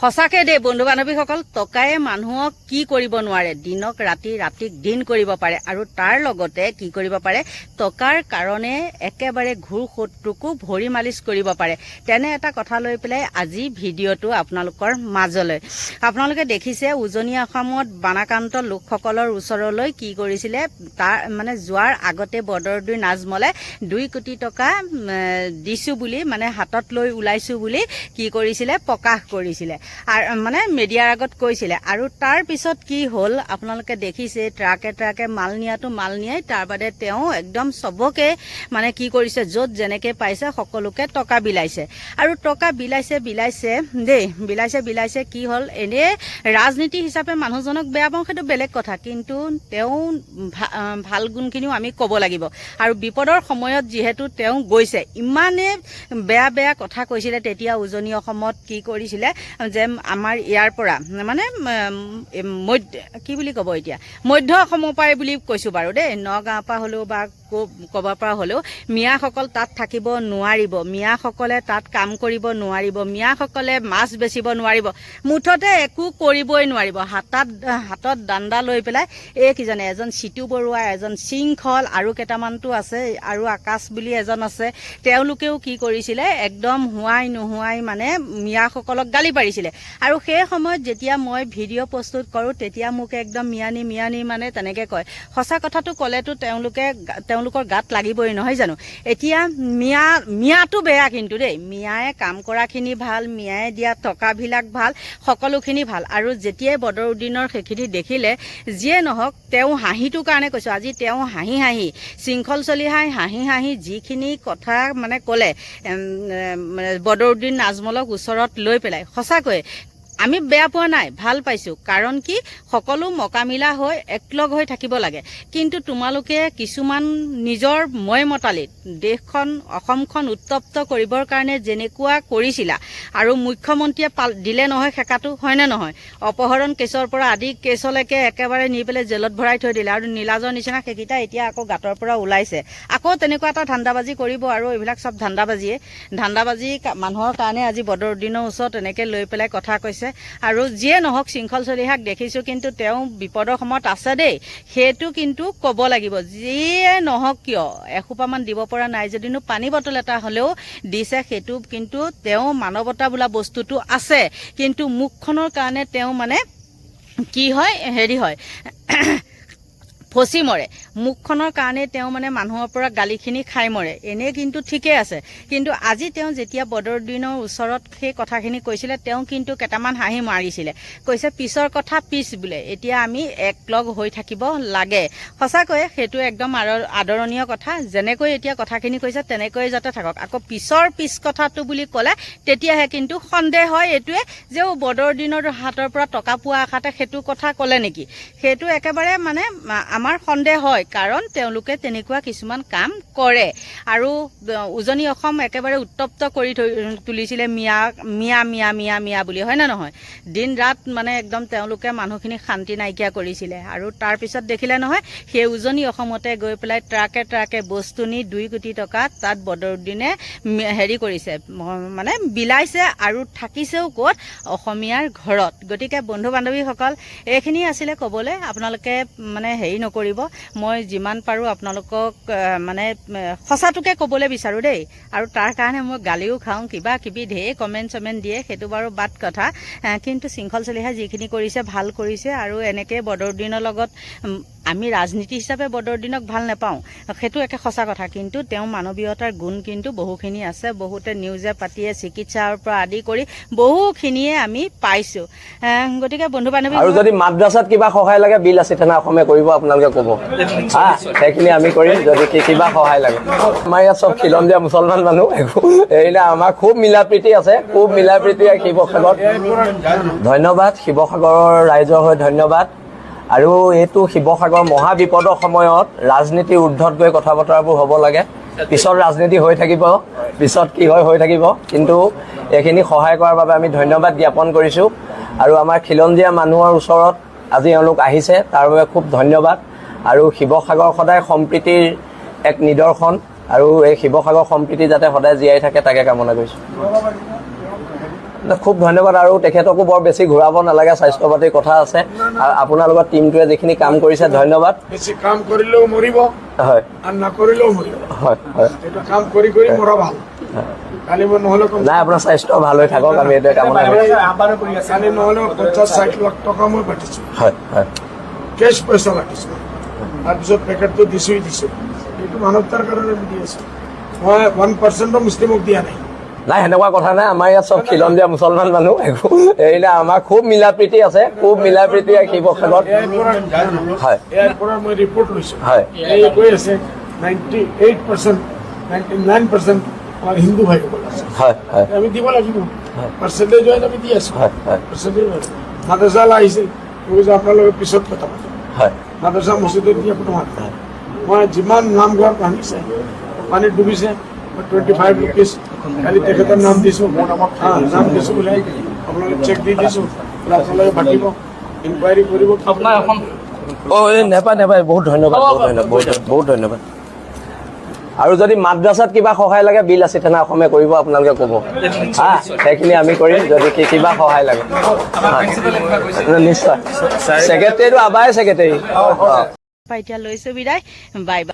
সঁচাকৈ দেই বন্ধু বান্ধৱীসকল, টকায়ে মানুহক কি কৰিব নোৱাৰে, দিনক ৰাতি ৰাতিক দিন কৰিব পাৰে আৰু তাৰ লগতে কি কৰিব পাৰে, টকাৰ কাৰণে একেবাৰে ঘূৰ শত্ৰুকো ভৰি মালিচ কৰিব পাৰে। তেনে এটা কথা লৈ পেলাই আজি ভিডিঅ'টো আপোনালোকৰ মাজলৈ। আপোনালোকে দেখিছে উজনি অসমত বানাক্ৰান্ত লোকসকলৰ ওচৰলৈ কি কৰিছিলে, তাৰ মানে যোৱাৰ আগতে বদৰুদ্দিন নাজমলে 2 কোটি টকা দিছোঁ বুলি, মানে হাতত লৈ ওলাইছোঁ বুলি কি কৰিছিলে, প্ৰকাশ কৰিছিলে আৰু মানে মিডিয়াৰ আগত কৈছিলে। আৰু তাৰ পিছত কি হ'ল আপোনালোকে দেখিছে, ট্ৰাকে ট্ৰাকে মাল নিয়াই, তাৰ বাদে তেওঁ একদম চবকে মানে কি কৰিছে, য'ত যেনেকৈ পাইছে সকলোকে টকা বিলাইছে। আৰু টকা বিলাইছে দেই, বিলাইছে কি হ'ল, এনেই ৰাজনীতি হিচাপে মানুহজনক বেয়া পাওঁ সেইটো বেলেগ কথা, কিন্তু তেওঁ ভাল গুণখিনিও আমি ক'ব লাগিব। আৰু বিপদৰ সময়ত যিহেতু তেওঁ গৈছে, ইমানে বেয়া কথা কৈছিলে তেতিয়া উজনি অসমত কি কৰিছিলে, যে আমাৰ ইয়াৰ পৰা মানে কি বুলি ক'ব এতিয়া, মধ্য অসমৰ পৰাই বুলি কৈছোঁ বাৰু দেই, নগাঁৱৰ পৰা হ'লেও বা ক'ৰবাৰ পৰা হ'লেও মিয়াসকল তাত থাকিব নোৱাৰিব, মিয়াসকলে তাত কাম কৰিব নোৱাৰিব, মিয়াসকলে মাছ বেচিব নোৱাৰিব, মুঠতে একো কৰিবই নোৱাৰিব। হাতত দাণ্ডা লৈ পেলাই এই কিজনে, এজন চিটু বৰুৱা, এজন শৃংখল আৰু কেইটামানটো আছে, আৰু আকাশ বুলি এজন আছে, তেওঁলোকেও কি কৰিছিলে, একদম নোহোৱাই মানে মিয়াসকলক গালি পাৰিছিলে। আৰু সেই সময়ত যেতিয়া মই ভিডিঅ' প্ৰস্তুত কৰোঁ তেতিয়া মোক একদম মিয়ানি মানে তেনেকৈ কয়। সঁচা কথাটো ক'লেতো তেওঁলোকৰ গাত লাগিবই নহয় জানো। এতিয়া মিয়াটো বেয়া কিন্তু দেই, মিয়াই কাম কৰাখিনি ভাল, মিয়াই দিয়া টকাবিলাক ভাল, সকলোখিনি ভাল। আৰু যেতিয়াই বদৰুদ্দিনৰ সেইখিনি দেখিলে, যিয়ে নহওক তেওঁ হাঁহিটোৰ কাৰণে কৈছোঁ, আজি তেওঁ হাঁহি শৃংখল চলিহাই হাঁহি যিখিনি কথা মানে ক'লে বদৰুদ্দিন নাজমলক ওচৰত লৈ পেলাই, সঁচাকৈ আমি বেয়া পোৱা নাই, ভাল পাইছোঁ। কাৰণ কি, সকলো মকামিলা হৈ একলগ হৈ থাকিব লাগে। কিন্তু তোমালোকে কিছুমান নিজৰ মতালিত দেশখন অসমখন উত্তপ্ত কৰিবৰ কাৰণে যেনেকুৱা কৰিছিলা, আৰু মুখ্যমন্ত্ৰীয়ে দিলে নহয় সেকাটো, হয়নে নহয়, অপহৰণ কেছৰ পৰা আদি কেছলৈকে একেবাৰে নি পেলাই জেলত ভৰাই থৈ দিলে। আৰু নীলাজৰ নিচিনা সেইকেইটা এতিয়া আকৌ গাঁতৰ পৰা ওলাইছে, আকৌ তেনেকুৱা এটা ধান্দাবাজি কৰিব। আৰু এইবিলাক চব ধান্দাবাজি মানুহৰ কাৰণে আজি বদৰুদ্দিনৰ ওচৰত এনেকৈ লৈ পেলাই কথা কৈছে। আৰু যিয়ে নহওক শৃংখল চলিহাক দেখিছোঁ, কিন্তু তেওঁ বিপদৰ সময়ত আছে দেই, সেইটো কিন্তু ক'ব লাগিব। যিয়ে নহওক কিয়, এসোপামান দিব পৰা নাই যদিনো পানী বটল এটা হ'লেও দিছে, সেইটো কিন্তু তেওঁ মানৱতা বোলা বস্তুটো আছে। কিন্তু মুখখনৰ কাৰণে তেওঁ মানে কি হয়, হয় ফচি মৰে, মুখখনৰ কাৰণে তেওঁ মানে মানুহৰ পৰা গালিখিনি খাই মৰে। এনেই কিন্তু ঠিকেই আছে, কিন্তু আজি তেওঁ যেতিয়া বদৰুদ্দিনৰ ওচৰত সেই কথাখিনি কৈছিলে, তেওঁ কিন্তু কেইটামান হাঁহি মাৰিছিলে, কৈছে পিছৰ কথা পিছ বোলে, এতিয়া আমি একলগ হৈ থাকিব লাগে। সঁচাকৈয়ে সেইটো একদম আদৰণীয় কথা। যেনেকৈ এতিয়া কথাখিনি কৈছে তেনেকৈয়ে যাতে থাকক। আকৌ পিছ কথাটো বুলি ক'লে তেতিয়াহে কিন্তু সন্দেহ হয় এইটোৱে, যে বদৰুদ্দিনৰ হাতৰ পৰা টকা পোৱা আশাতে সেইটো কথা ক'লে নেকি, সেইটো একেবাৰে মানে আমাৰ সন্দেহ হয়। কাৰণ তেওঁলোকে তেনেকুৱা কিছুমান কাম কৰে। আৰু উজনি অসম একেবাৰে উত্তপ্ত কৰি তুলিছিলে মিয়া বুলি, হয় নে নহয়। দিন ৰাত মানে একদম তেওঁলোকে মানুহখিনি শান্তি নাইকিয়া কৰিছিলে। আৰু তাৰপিছত দেখিলে নহয়, সেই উজনি অসমতে গৈ পেলাই ট্ৰাকে বস্তু নি 2 কোটি টকা তাত বদৰুদ্দিনে কৰিছে, মানে বিলাইছে। আৰু থাকিছেও ক'ত, অসমীয়াৰ ঘৰত। গতিকে বন্ধু বান্ধৱীসকল, এইখিনি আছিলে ক'বলৈ। আপোনালোকে মানে নকৰিব, মই যিমান পাৰোঁ আপোনালোকক মানে সঁচাটোকে ক'বলৈ বিচাৰোঁ দেই। আৰু তাৰ কাৰণে মই গালিও খাওঁ, কিবা কিবি ঢেৰ কমেণ্ট দিয়ে, সেইটো বাৰু বাদ কথা। কিন্তু শৃংখল চলিহাই যিখিনি কৰিছে ভাল কৰিছে। আৰু এনেকৈ বদৰুদ্দিনৰ লগত আমি ৰাজনীতি হিচাপে বদৰুদ্দিনক ভাল নাপাওঁ, সেইটো একে সঁচা কথা। কিন্তু তেওঁ মানৱীয়তাৰ গুণ কিন্তু বহুখিনি আছে। বহুতে নিউজে পাতিয়ে চিকিৎসাৰ পৰা আদি কৰি বহুখিনিয়ে আমি পাইছোঁ। গতিকে বন্ধু বান্ধৱী, আৰু যদি মাদ্ৰাছাত কিবা সহায় লাগে, বিল আছে তেনে অসমে কৰিব, আপোনালোকে ক'ব, সেইখিনি আমি কৰিম। যদি কিবা সহায় লাগে, আমাৰ ইয়াত চব খিলঞ্জীয়া মুছলমান মানুহ, এইবিলাক আমাৰ খুব মিলা প্ৰীতি আছে, খুব মিলা প্ৰীতি। শিৱসাগৰ ধন্যবাদ, শিৱসাগৰৰ ৰাইজৰ হৈ ধন্যবাদ। আৰু এইটো শিৱসাগৰ মহা বিপদৰ সময়ত ৰাজনীতিৰ ঊৰ্ধত গৈ কথা বতৰাবোৰ হ'ব লাগে। পিছত ৰাজনীতি হৈ থাকিব, পিছত কি হৈ থাকিব, কিন্তু এইখিনি সহায় কৰাৰ বাবে আমি ধন্যবাদ জ্ঞাপন কৰিছোঁ। আৰু আমাৰ খিলঞ্জীয়া মানুহৰ ওচৰত আজি এওঁলোক আহিছে, তাৰ বাবে খুব ধন্যবাদ। আৰু শিৱসাগৰ সদায় সম্প্ৰীতিৰ এক নিদৰ্শন, আৰু এই শিৱসাগৰ সম্প্ৰীতি যাতে সদায় জীয়াই থাকে তাকে কামনা কৰিছোঁ। খুব ধন্যবাদ আৰু তেখেতকো বৰ বেছি ঘূৰাব নালাগে, স্বাস্থ্য পাতিৰ কথা আছে। আৰু আপোনাৰ লগত টিমটোৱে যিখিনি কাম কৰিছে ধন্যবাদ। বেছি কাম কৰিলেও মৰিব হয় আৰু নকৰিলেও মৰিব। হয় হয় এটা কাম কৰি কৰি মৰা ভাল। কালি মই নহ'লে নাই, আপোনাৰ স্বাস্থ্য ভাল হৈ থাকক, আমি এইটোৱে কামনা কৰিছোঁ। কালি নহ'লে 50-60 লাখ টকা মই পাতিছোঁ, হয় হয় কেছ পইচা পাতিছোঁ। তাৰপিছত পেকেটটো দিছোঁ। এইটো মানৱতাৰ কাৰণে আমি দি আছোঁ। মই 1% মুছলিমক দিয়া নাই। নাই, সেনেকুৱা কথা নাই। আমাৰ ইয়াত চব খিলঞ্জীয়া মুছলমান মানুহ, একো হেৰি নাই। আমাৰ খুব মিলা প্ৰীতি আছে, খুব মিলা প্ৰীতি শিৱসাগৰত। হয় ইয়াৰ পৰা মই ৰিপৰ্ট লৈছোঁ। হয় এই কৈ আছে 98%, 99% আমাৰ হিন্দু ভাইসকল আছে। হয় হয় আমি দিব লাগিব। পাৰ্চেণ্টেজ ৱাইজ আমি দি আছোঁ। হয় হয় পাৰ্চেণ্টেজ ৱাইজ মাদ্ৰাছালৈ আহিছে, কৈছে আপোনালোকে পিছত কথা পাতিম। হয় মাদ্ৰাছা মছজিদত দিয়া বৰ্তমান মই যিমান নামঘৰ ভাঙিছে, পানীত ডুবিছে, 25 rupees কালি তেখেতৰ নাম দিছোঁ, নাম দিছোঁ বোলে আপোনালোকে চেক দি দিছোঁ, আপোনালোকে পাতিব, ইনকুৱাৰী কৰিব। আপোনাৰ এখন নেপায়, বহুত ধন্যবাদ, বহুত ধন্যবাদ। আৰু যদি মাদ্ৰাছাত কিবা সহায় লাগে, বিল আছে থানা অসমে কৰিব, আপোনালোকে ক'ব। সেইখিনি আমি কৰিম যদি কিবা সহায় লাগে। নিশ্চয়, ছেক্ৰেটাৰীটো আবাই ছেক্ৰেটাৰী। এতিয়া লৈছোঁ বিদায়, বাই বাই।